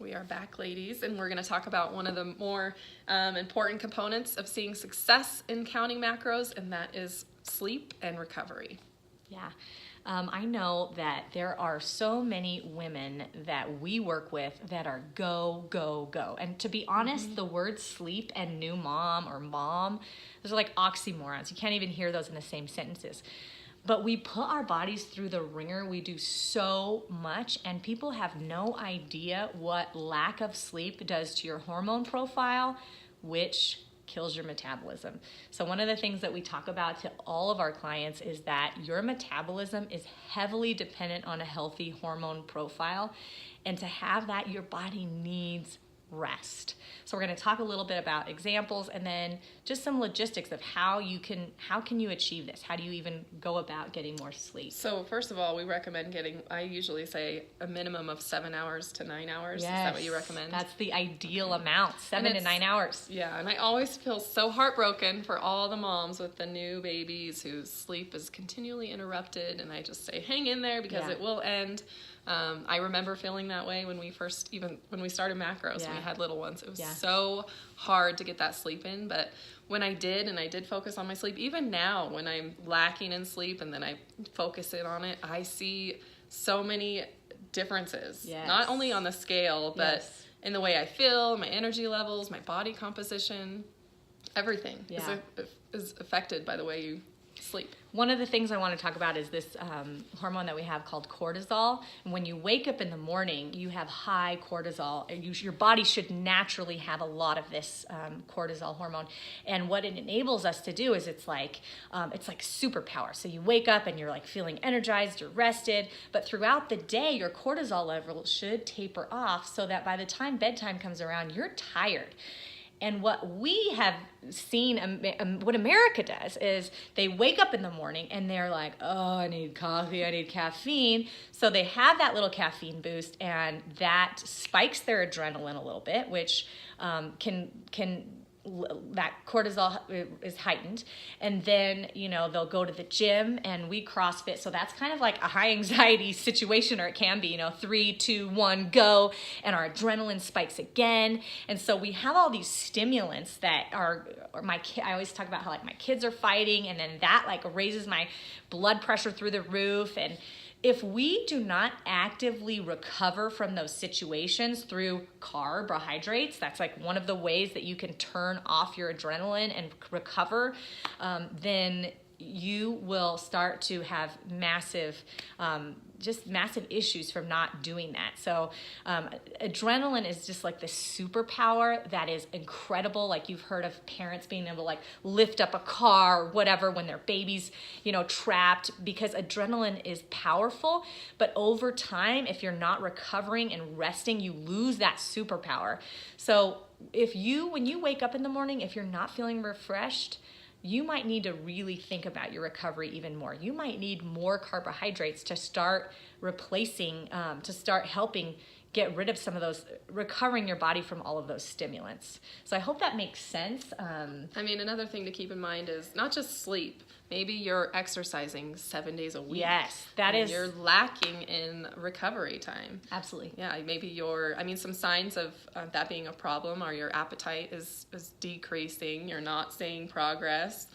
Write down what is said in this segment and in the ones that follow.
We are back, ladies, and we're going to talk about one of the more important components of seeing success in counting macros, and that is sleep and recovery. Yeah. I know that there are so many women that we work with that are go, go, go. And to be honest, the words sleep and new mom or mom, those are like oxymorons. You can't even hear those in the same sentences. But we put our bodies through the ringer. We do so much, and people have no idea what lack of sleep does to your hormone profile, which kills your metabolism. So one of the things that we talk about to all of our clients is that your metabolism is heavily dependent on a healthy hormone profile. And to have that, your body needs rest. So we're going to talk a little bit about examples and then just some logistics of how can you achieve this? How do you even go about getting more sleep? So first of all, we recommend I usually say a minimum of 7 hours to 9 hours. Yes, is that what you recommend? That's the ideal amount, 7 to 9 hours. Yeah, and I always feel so heartbroken for all the moms with the new babies whose sleep is continually interrupted, and I just say, hang in there because it will end. I remember feeling that way when we started macros, when we had little ones. It was so hard to get that sleep in, but when I did focus on my sleep, even now when I'm lacking in sleep and then I focus in on it, I see so many differences, not only on the scale, but in the way I feel, my energy levels, my body composition, everything is affected by the way you sleep. One of the things I want to talk about is this hormone that we have called cortisol. And when you wake up in the morning, you have high cortisol. Your body should naturally have a lot of this cortisol hormone. And what it enables us to do is it's like superpower. So you wake up and you're like feeling energized, you're rested, but throughout the day, your cortisol level should taper off so that by the time bedtime comes around, you're tired. And what we have seen, what America does is they wake up in the morning and they're like, oh, I need coffee, I need caffeine. So they have that little caffeine boost and that spikes their adrenaline a little bit, which that cortisol is heightened. And then, they'll go to the gym and we CrossFit. So that's kind of like a high anxiety situation, or it can be, 3, 2, 1, go. And our adrenaline spikes again. And so we have all these stimulants that I always talk about how like my kids are fighting, and then that like raises my blood pressure through the roof. And if we do not actively recover from those situations through carbohydrates, that's like one of the ways that you can turn off your adrenaline and recover, then you will start to have massive issues from not doing that. So adrenaline is just like this superpower that is incredible. Like you've heard of parents being able to like lift up a car or whatever when their baby's, trapped, because adrenaline is powerful. But over time, if you're not recovering and resting, you lose that superpower. So when you wake up in the morning, if you're not feeling refreshed, you might need to really think about your recovery even more. You might need more carbohydrates to start replacing, to start helping get rid of some of those, recovering your body from all of those stimulants. So I hope that makes sense. Another thing to keep in mind is not just sleep. Maybe you're exercising 7 days a week. Yes, you're lacking in recovery time. Absolutely. Yeah, maybe some signs of that being a problem are your appetite is decreasing. You're not seeing progress.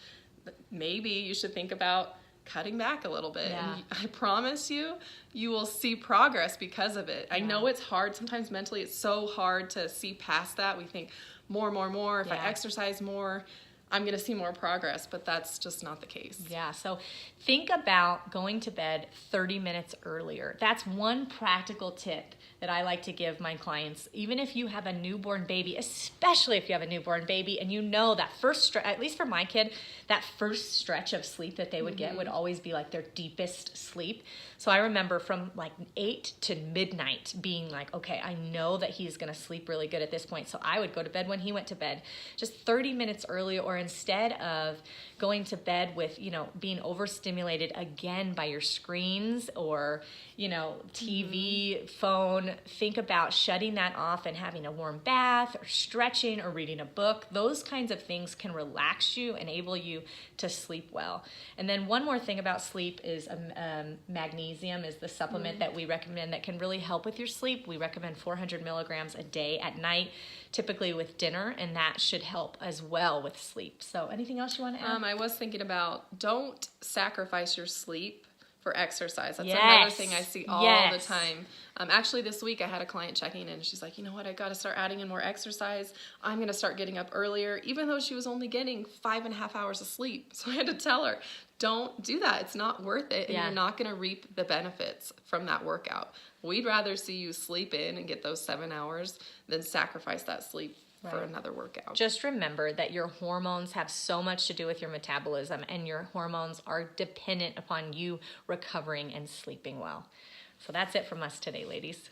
Maybe you should think about cutting back a little bit. Yeah. And I promise you will see progress because of it. I know it's hard. Sometimes mentally it's so hard to see past that. We think more. If I exercise more, I'm going to see more progress, but that's just not the case. Yeah, so think about going to bed 30 minutes earlier. That's one practical tip that I like to give my clients. Even if you have a newborn baby, especially if you have a newborn baby, and that first stretch, at least for my kid, that first stretch of sleep that they would get would always be like their deepest sleep. So I remember from like 8 to midnight being like, okay, I know that he's going to sleep really good at this point. So I would go to bed when he went to bed, just 30 minutes earlier, or instead of going to bed with, being overstimulated again by your screens or, TV, phone, down, think about shutting that off and having a warm bath or stretching or reading a book. Those kinds of things can relax you, enable you to sleep well. And then one more thing about sleep is magnesium is the supplement that we recommend that can really help with your sleep. We recommend 400 milligrams a day at night, typically with dinner, and that should help as well with sleep. So anything else you want to add? I was thinking about, don't sacrifice your sleep for exercise. That's another thing I see all the time. Actually, this week I had a client checking in, and she's like, you know what, I got to start adding in more exercise. I'm going to start getting up earlier, even though she was only getting 5.5 hours of sleep. So I had to tell her, don't do that. It's not worth it, and you're not going to reap the benefits from that workout. We'd rather see you sleep in and get those 7 hours than sacrifice that sleep for another workout. Just remember that your hormones have so much to do with your metabolism, and your hormones are dependent upon you recovering and sleeping well. So that's it from us today, ladies.